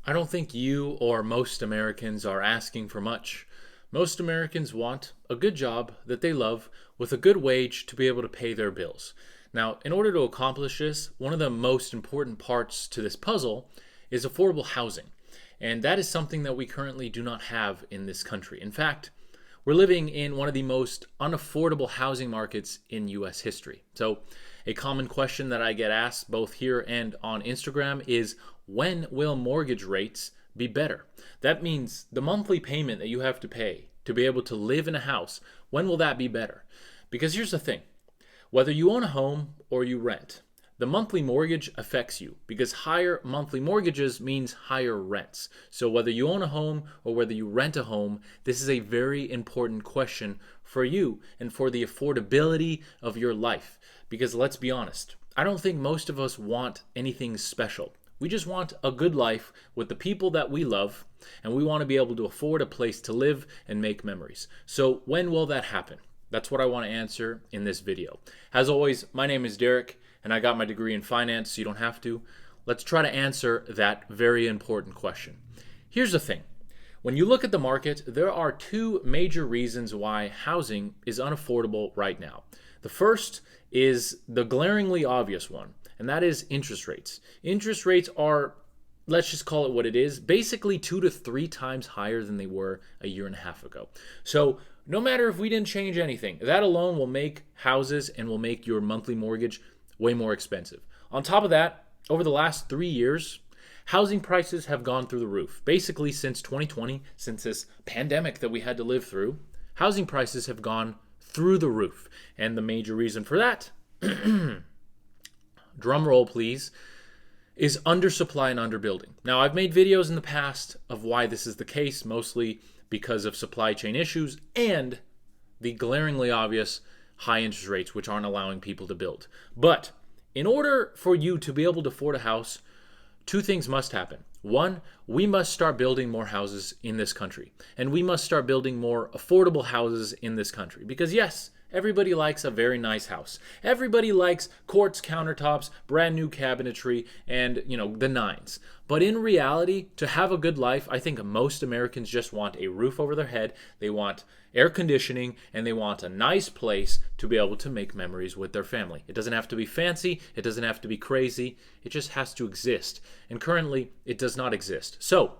I don't think you or most Americans are asking for much. Most Americans want a good job that they love with a good wage to be able to pay their bills. Now, in order to accomplish this, one of the most important parts to this puzzle is affordable housing. And that is something that we currently do not have in this country. In fact, we're living in one of the most unaffordable housing markets in US history. So, a common question that I get asked both here and on Instagram is, when will mortgage rates be better? That means the monthly payment that you have to pay to be able to live in a house, when will that be better? Because here's the thing, whether you own a home or you rent, the monthly mortgage affects you because higher monthly mortgages means higher rents. So whether you own a home or whether you rent a home, this is a very important question for you and for the affordability of your life. Because let's be honest, I don't think most of us want anything special. We just want a good life with the people that we love, and we want to be able to afford a place to live and make memories. So when will that happen? That's what I want to answer in this video. As always, my name is Derek, and I got my degree in finance, so you don't have to. Let's try to answer that very important question. Here's the thing. When you look at the market, there are two major reasons why housing is unaffordable right now. The first is the glaringly obvious one, and that is interest rates. Interest rates are, let's just call it what it is, basically 2 to 3 times higher than they were a year and a half ago. So no matter if we didn't change anything, that alone will make houses and will make your monthly mortgage way more expensive. On top of that, over the last 3 years, housing prices have gone through the roof. Basically since 2020, since this pandemic that we had to live through, housing prices have gone through the roof. And the major reason for that, drum roll please, is undersupply and underbuilding. Now, I've made videos in the past of why this is the case, mostly because of supply chain issues and the glaringly obvious high interest rates, which aren't allowing people to build. But in order for you to be able to afford a house, two things must happen. One, we must start building more houses in this country. And we must start building more affordable houses in this country. Because yes, everybody likes a very nice house. Everybody likes quartz countertops, brand new cabinetry, and, the nines. But in reality, to have a good life, I think most Americans just want a roof over their head. They want air conditioning, and they want a nice place to be able to make memories with their family. It doesn't have to be fancy. It doesn't have to be crazy. It just has to exist. And currently, it does not exist. So,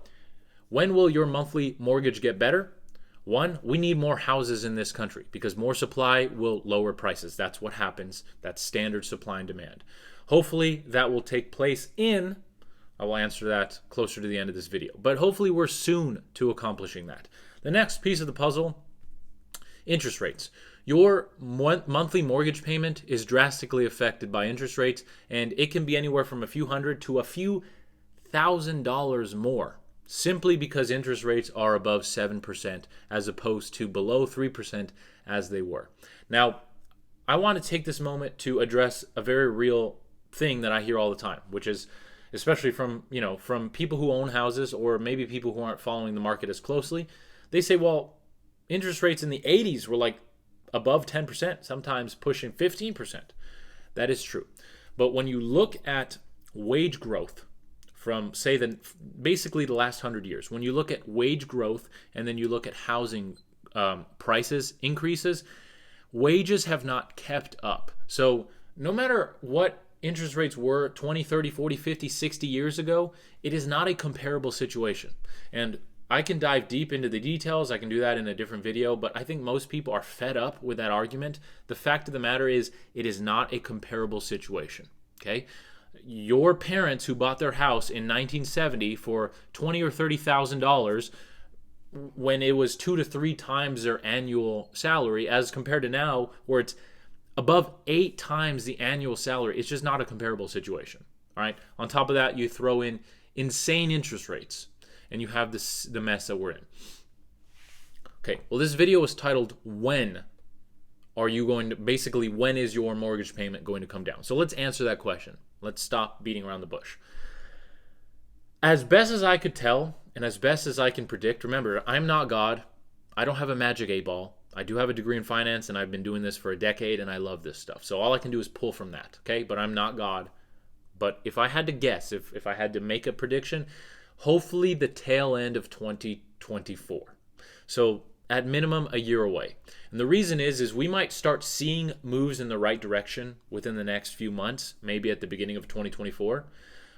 when will your monthly mortgage get better? One, we need more houses in this country because more supply will lower prices. That's what happens. That's standard supply and demand. Hopefully, that will take place I will answer that closer to the end of this video. But hopefully, we're soon to accomplishing that. The next piece of the puzzle, interest rates. Your monthly mortgage payment is drastically affected by interest rates, and it can be anywhere from a few hundred to a few $1,000s more, simply because interest rates are above 7% as opposed to below 3% as they were. Now, I want to take this moment to address a very real thing that I hear all the time, which is especially from people who own houses or maybe people who aren't following the market as closely. They say, well, interest rates in the 80s were like above 10%, sometimes pushing 15%. That is true. But when you look at wage growth from, say, basically the last 100 years, when you look at wage growth and then you look at housing prices increases, wages have not kept up. So no matter what interest rates were 20, 30, 40, 50, 60 years ago, it is not a comparable situation. And I can dive deep into the details. I can do that in a different video, but I think most people are fed up with that argument. The fact of the matter is, it is not a comparable situation, okay? Your parents who bought their house in 1970 for $20,000 or $30,000 when it was 2 to 3 times their annual salary, as compared to now where it's above 8 times the annual salary. It's just not a comparable situation, all right? On top of that, you throw in insane interest rates, and you have the mess that we're in. Okay, well, this video is titled, when is your mortgage payment going to come down? So let's answer that question. Let's stop beating around the bush. As best as I could tell, and as best as I can predict, remember, I'm not God. I don't have a magic 8-ball. I do have a degree in finance, and I've been doing this for a decade, and I love this stuff. So all I can do is pull from that, okay? But I'm not God. But if I had to guess, if I had to make a prediction, hopefully the tail end of 2024. So at minimum a year away. And the reason is we might start seeing moves in the right direction within the next few months, maybe at the beginning of 2024.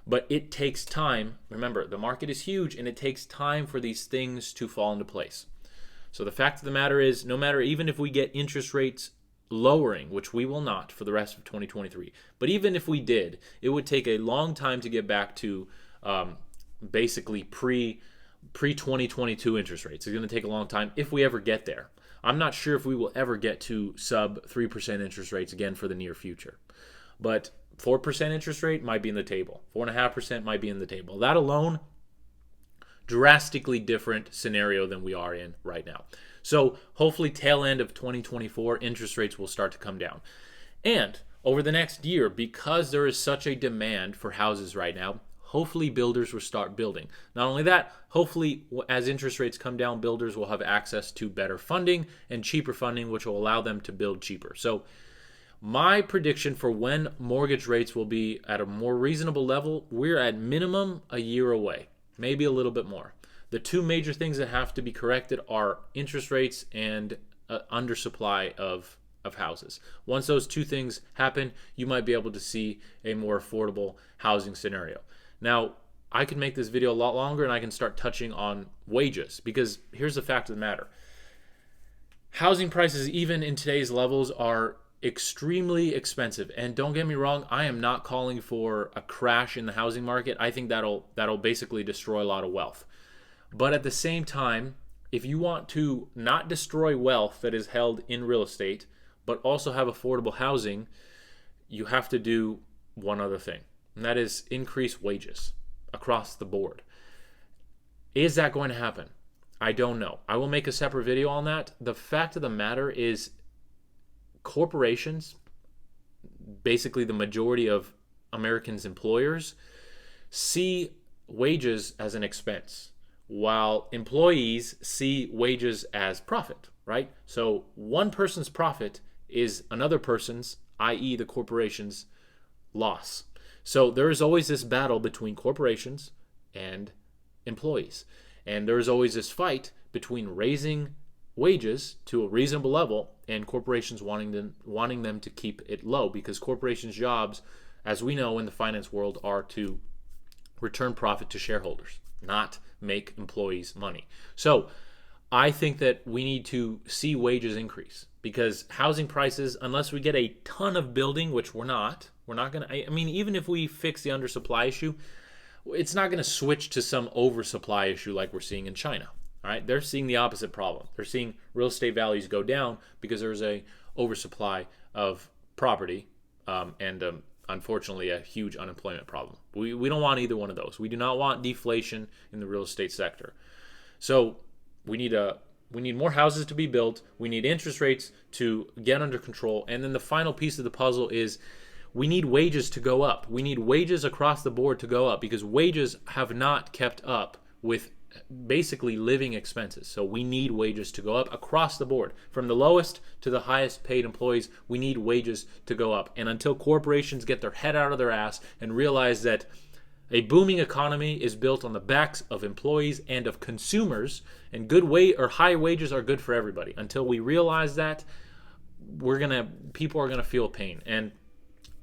But it takes time. Remember, the market is huge and it takes time for these things to fall into place. So the fact of the matter is, no matter, even if we get interest rates lowering, which we will not for the rest of 2023, but even if we did, it would take a long time to get back to basically pre-2022 interest rates. It's going to take a long time if we ever get there. I'm not sure if we will ever get to sub 3% interest rates again for the near future. But 4% interest rate might be in the table. 4.5% might be in the table. That alone, drastically different scenario than we are in right now. So hopefully tail end of 2024, interest rates will start to come down. And over the next year, because there is such a demand for houses right now, hopefully builders will start building. Not only that, hopefully as interest rates come down, builders will have access to better funding and cheaper funding, which will allow them to build cheaper. So my prediction for when mortgage rates will be at a more reasonable level, we're at minimum a year away, maybe a little bit more. The two major things that have to be corrected are interest rates and undersupply of houses. Once those two things happen, you might be able to see a more affordable housing scenario. Now, I can make this video a lot longer and I can start touching on wages, because here's the fact of the matter. Housing prices, even in today's levels, are extremely expensive. And don't get me wrong, I am not calling for a crash in the housing market. I think that'll basically destroy a lot of wealth. But at the same time, if you want to not destroy wealth that is held in real estate, but also have affordable housing, you have to do one other thing. And that is increase wages across the board. Is that going to happen? I don't know. I will make a separate video on that. The fact of the matter is corporations, basically the majority of Americans' employers, see wages as an expense, while employees see wages as profit, right? So one person's profit is another person's, i.e. the corporation's, loss. So there is always this battle between corporations and employees. And there is always this fight between raising wages to a reasonable level and corporations wanting them to keep it low, because corporations' jobs, as we know in the finance world, are to return profit to shareholders, not make employees money. So I think that we need to see wages increase, because housing prices, unless we get a ton of building, which we're not going to, I mean, even if we fix the undersupply issue, it's not going to switch to some oversupply issue like we're seeing in China. All right, they're seeing the opposite problem. They're seeing real estate values go down because there's a oversupply of property and unfortunately a huge unemployment problem. We don't want either one of those. We do not want deflation in the real estate sector. So we need more houses to be built. We need interest rates to get under control. And then the final piece of the puzzle is we need wages to go up. We need wages across the board to go up, because wages have not kept up with basically living expenses. So we need wages to go up across the board. From the lowest to the highest paid employees, we need wages to go up. And until corporations get their head out of their ass and realize that a booming economy is built on the backs of employees and of consumers, and high wages are good for everybody. Until we realize that, people are gonna feel pain. And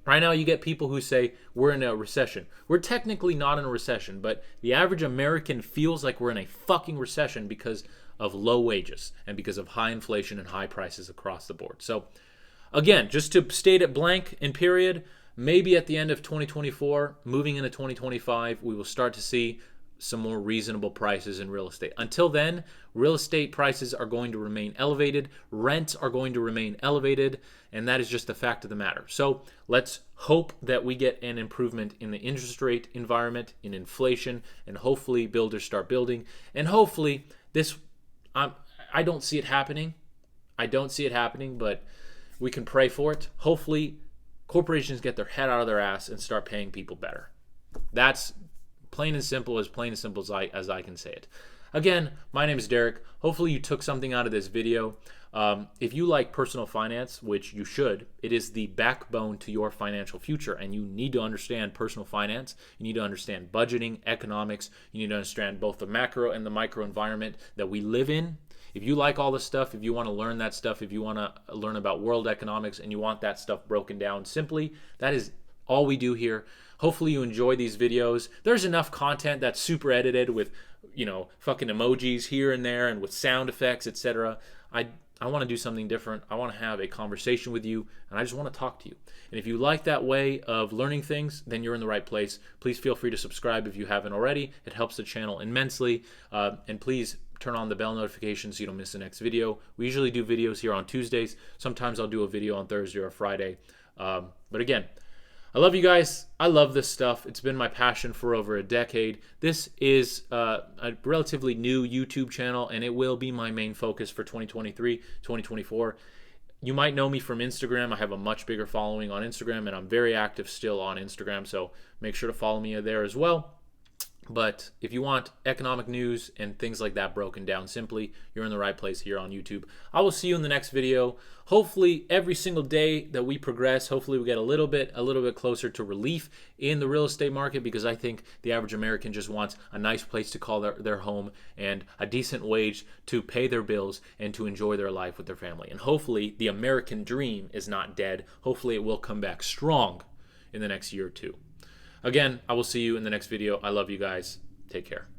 right now you get people who say we're in a recession. We're technically not in a recession, but the average American feels like we're in a fucking recession because of low wages and because of high inflation and high prices across the board. So again, just to state it blank and period, maybe at the end of 2024, moving into 2025, we will start to see some more reasonable prices in real estate. Until then, real estate prices are going to remain elevated, rents are going to remain elevated, and that is just the fact of the matter. So let's hope that we get an improvement in the interest rate environment, in inflation, and hopefully builders start building. And hopefully I don't see it happening. But we can pray for it. Hopefully corporations get their head out of their ass and start paying people better. That's plain and simple as I can say it. Again, my name is Derek. Hopefully you took something out of this video. If you like personal finance, which you should, it is the backbone to your financial future, and you need to understand personal finance. You need to understand budgeting, economics. You need to understand both the macro and the micro environment that we live in. If you like all this stuff, if you want to learn that stuff, if you want to learn about world economics and you want that stuff broken down simply, that is all we do here. Hopefully you enjoy these videos. There's enough content that's super edited with, fucking emojis here and there and with sound effects, etc. I want to do something different. I want to have a conversation with you, and I just want to talk to you. And if you like that way of learning things, then you're in the right place. Please feel free to subscribe if you haven't already. It helps the channel immensely. And please turn on the bell notifications so you don't miss the next video. We usually do videos here on Tuesdays. Sometimes I'll do a video on Thursday or Friday. But again, I love you guys. I love this stuff. It's been my passion for over a decade. This is a relatively new YouTube channel, and it will be my main focus for 2023, 2024. You might know me from Instagram. I have a much bigger following on Instagram, and I'm very active still on Instagram, so make sure to follow me there as well. But if you want economic news and things like that broken down simply, you're in the right place here on YouTube. I will see you in the next video. Hopefully every single day that we progress, hopefully we get a little bit closer to relief in the real estate market, because I think the average American just wants a nice place to call their home and a decent wage to pay their bills and to enjoy their life with their family. And hopefully the American dream is not dead. Hopefully it will come back strong in the next year or two. Again, I will see you in the next video. I love you guys. Take care.